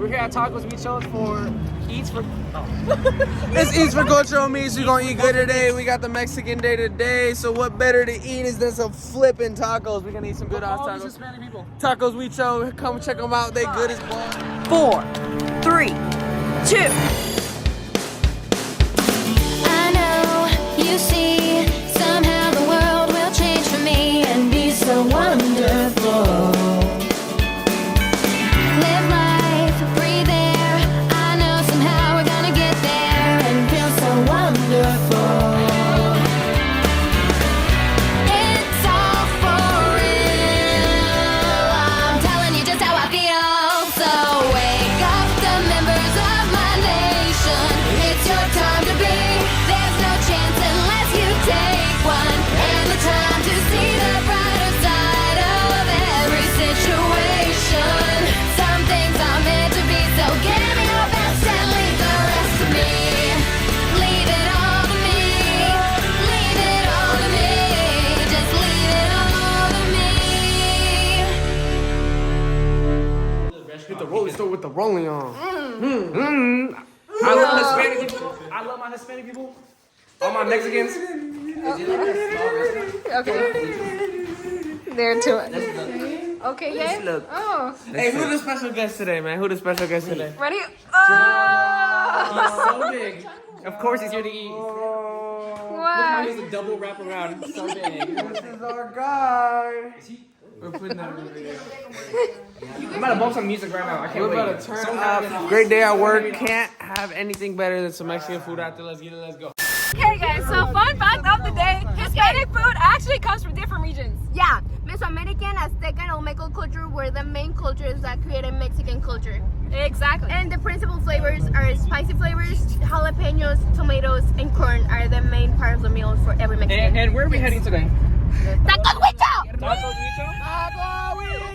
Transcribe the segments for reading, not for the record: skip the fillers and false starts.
We're here at Tacos Huicho for Eats for... It's Eats for Cultural Meats. We're gonna eat good today. We got the Mexican day today, so what better to eat is than some flipping tacos. We're gonna eat some good ass all these tacos. Hispanic people. Tacos Huicho, come check them out. They good as4, well. 3, 2. I know, you see, somehow the world will change for me and be so wonderful. Live life, breathe air. I know somehow we're gonna get there and feel so wonderful. It's all for real. I'm telling you just how I feel. So wake up the members of my nation. It's your time to be. There's no chance unless you take one. And the time to see the brighter side of every situation. Some things are meant to be, so give me your best and leave the rest to me. Leave it all to me. Leave it all to me. Just leave it all to me. Hit the rolling store with the rolling on. I love Hispanic people. I love my Hispanic people. All my Mexicans. There to it. Okay, yeah. Look. Oh, Hey, who the special guest today, man? Who the special guest today? ready? Oh, So big. Of course he's here to eat. wow. He's a double wrap around. He's so big. This is our guy. We're putting that over there. I'm about to bump some music right now. I can't We're wait. about to turn up. Great day at work. Can't have anything better than some Mexican food out there. Let's get it. Let's go. Okay, guys. So fun fact of the day: Hispanic food actually comes from different regions. Yeah, Mesoamerican, Azteca, and Olmeco culture were the main cultures that created Mexican culture. Exactly. And the principal flavors are spicy flavors, jalapenos, tomatoes, and corn are the main part of the meal for every Mexican. And where are we heading today? ¡Tacos Huicho! Tacos Huicho?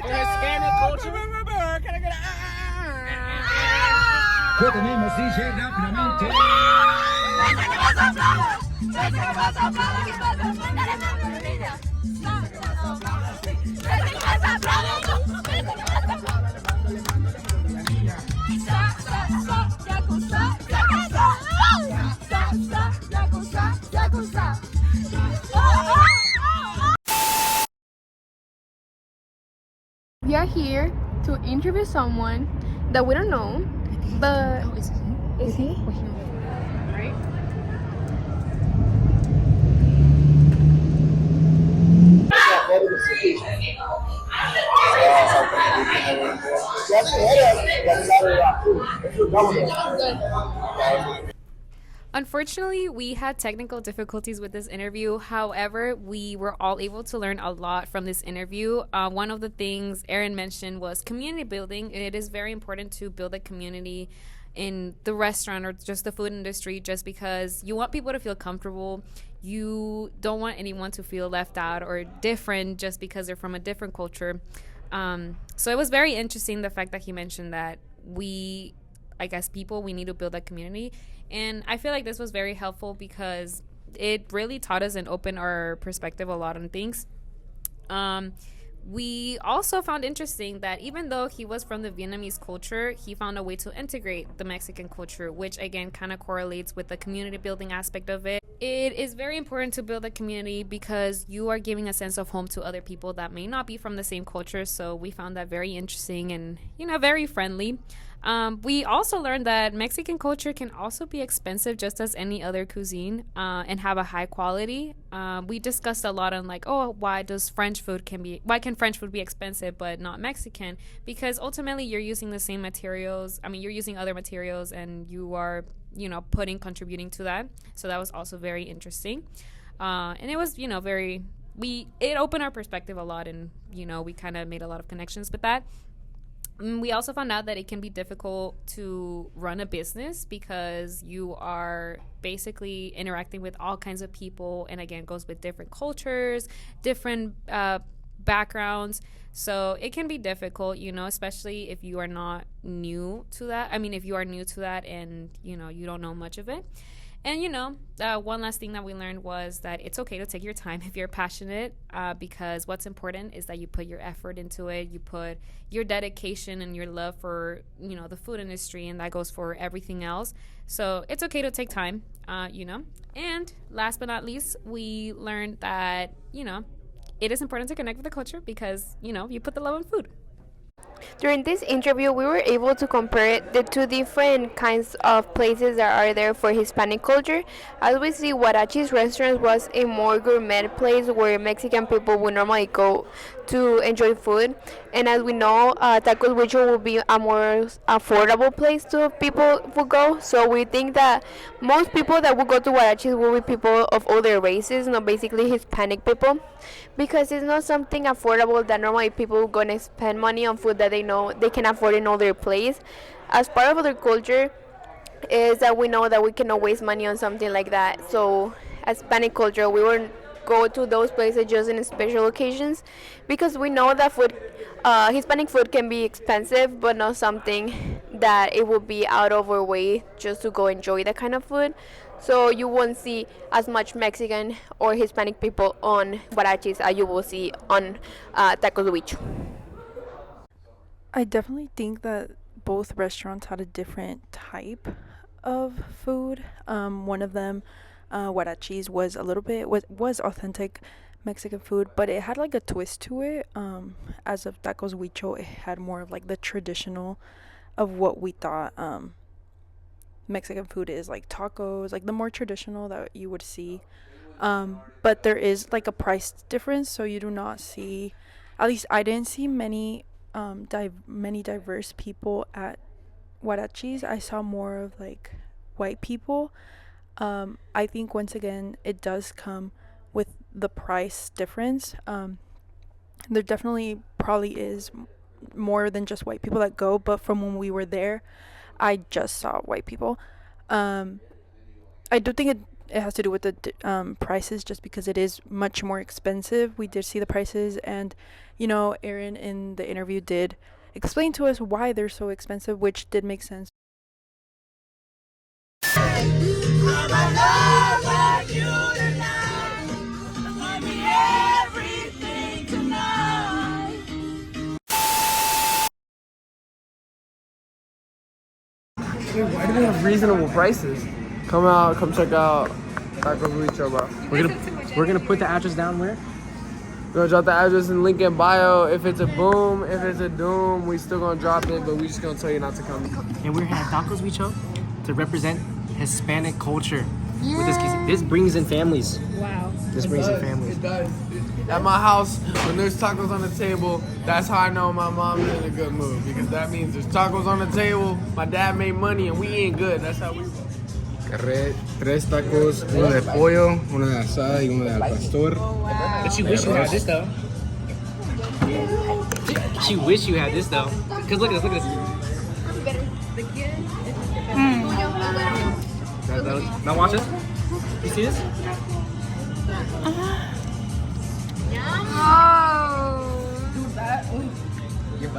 For Hispanic culture? ¿Qué tenemos, DJ? Rápidamente. We are here to interview someone that we don't know, but is he? Right? Unfortunately, we had technical difficulties with this interview. However, we were all able to learn a lot from this interview. One of the things Aaron mentioned was community building. It is very important to build a community in the restaurant or just the food industry, just because you want people to feel comfortable. You don't want anyone to feel left out or different just because they're from a different culture. So it was very interesting, the fact that he mentioned that we need to build that community. And I feel like this was very helpful because it really taught us and opened our perspective a lot on things. We also found interesting that even though he was from the Vietnamese culture, he found a way to integrate the Mexican culture, which again kind of correlates with the community building aspect of it. It is very important to build a community because you are giving a sense of home to other people that may not be from the same culture. So we found that very interesting and, very friendly. We also learned that Mexican culture can also be expensive just as any other cuisine, and have a high quality. We discussed a lot on why can French food be expensive but not Mexican? Because ultimately you're using the same materials. You're using other materials and you are, contributing to that. So that was also very interesting. And it was, it opened our perspective a lot, and, we kind of made a lot of connections with that. We also found out that it can be difficult to run a business because you are basically interacting with all kinds of people, and again, goes with different cultures, different backgrounds. So it can be difficult, especially if you are not new to that. If you are new to that and, you don't know much of it. And one last thing that we learned was that it's okay to take your time if you're passionate, because what's important is that you put your effort into it, you put your dedication and your love for the food industry, and that goes for everything else. So it's okay to take time, And last but not least, we learned that it is important to connect with the culture because you put the love in food. During this interview, we were able to compare the two different kinds of places that are there for Hispanic culture. As we see, Huarachi's restaurant was a more gourmet place where Mexican people would normally go to enjoy food. And as we know, Tacos Huicho will be a more affordable place to people who go. So we think that most people that will go to Huarachi's will be people of other races, not basically Hispanic people, because it's not something affordable that normally people gonna spend money on food that they know they can afford in other place. As part of their culture is that we know that we cannot waste money on something like that. So as Hispanic culture, we won't go to those places just in special occasions, because we know that food, Hispanic food can be expensive, but not something that it will be out of our way just to go enjoy that kind of food. So you won't see as much Mexican or Hispanic people on Huarachi's as you will see on Tacos Huicho. I definitely think that both restaurants had a different type of food. One of them, Huarachi's, was a little bit was authentic Mexican food, but it had like a twist to it. As of Tacos Huicho, it had more of like the traditional of what we thought Mexican food is, like tacos, like the more traditional that you would see. But there is like a price difference, so you do not see, at least I didn't see many diverse people at Huarachi's. I saw more of like white people. I think once again it does come with the price difference. There definitely probably is more than just white people that go, but from when we were there, I just saw white people. I do think it has to do with the prices, just because it is much more expensive. We did see the prices, and Aaron in the interview did explain to us why they're so expensive, which did make sense. Why do they have reasonable prices? Come check out Tacos Huicho, bro. We're gonna put the address down where? We're gonna drop the address in link in bio. If it's a boom, if it's a doom, we still gonna drop it, but we just gonna tell you not to come. And we're here at Tacos Huicho to represent Hispanic culture. With this brings in families. Wow. This brings in families. It does. At my house, when there's tacos on the table, that's how I know my mom's in a good mood, because that means there's tacos on the table, my dad made money, and we ain't good. That's how we roll. Tres tacos, uno de pollo, uno de asada y uno de al pastor. But you wish you had this though. She wish you had this though. Cause look at this, Now watch this. You see this?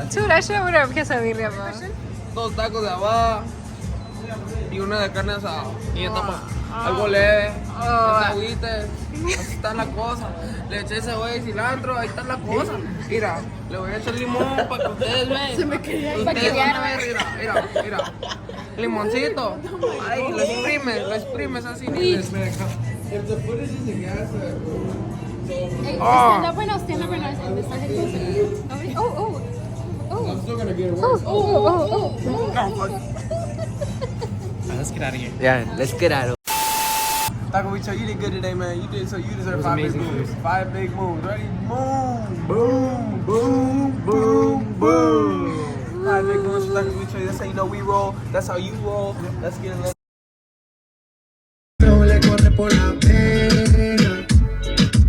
Dude, that shit would have quesadilla, bro. Dos tacos de abajo y una de carne asada. Y algo leve, agüite. Así está la cosa. Le eché cebolla y cilantro, ahí está la cosa. Mira, le voy a echar limón para que ustedes vean. Se me quería ir. Ustedes van a ver, mira. Limoncito. Ahí, lo exprimes así. If the footage isn't gas, Stand up right now. I'm still gonna get it worse. Let's get out of here. Yeah, let's get out of it. Taco Huicho, you did good today, man. You deserve 5 big moves. 5 big moves. Ready? Boom, boom, boom, boom, boom. 5 big moves for Taco Huicho. That's how you know we roll. That's how you roll. Let's get it. No le corre por la pena.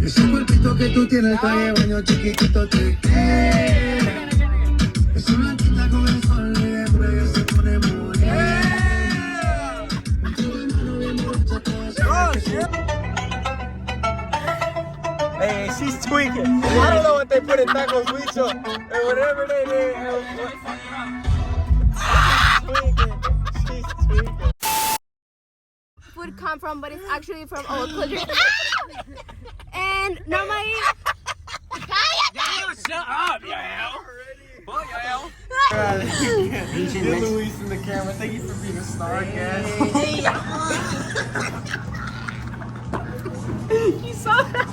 Ese cuerpito que tú tienes, traje baño chiquitito te queda. Esa blanquita con el sol y después ella se pone morena. Con tu hermano bien borracha toda Hey, she's tweaking. I don't know what they put in Taco Huicho. And whatever they did. She's tweaking. food come from, but it's actually from our culture. And normally. Shut up, Yael. Bye, Yael. Get Luis in the camera. Thank you for being a star guest. You saw that?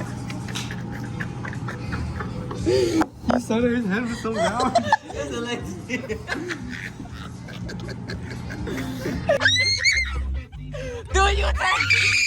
You saw that his head was so down. Do you think?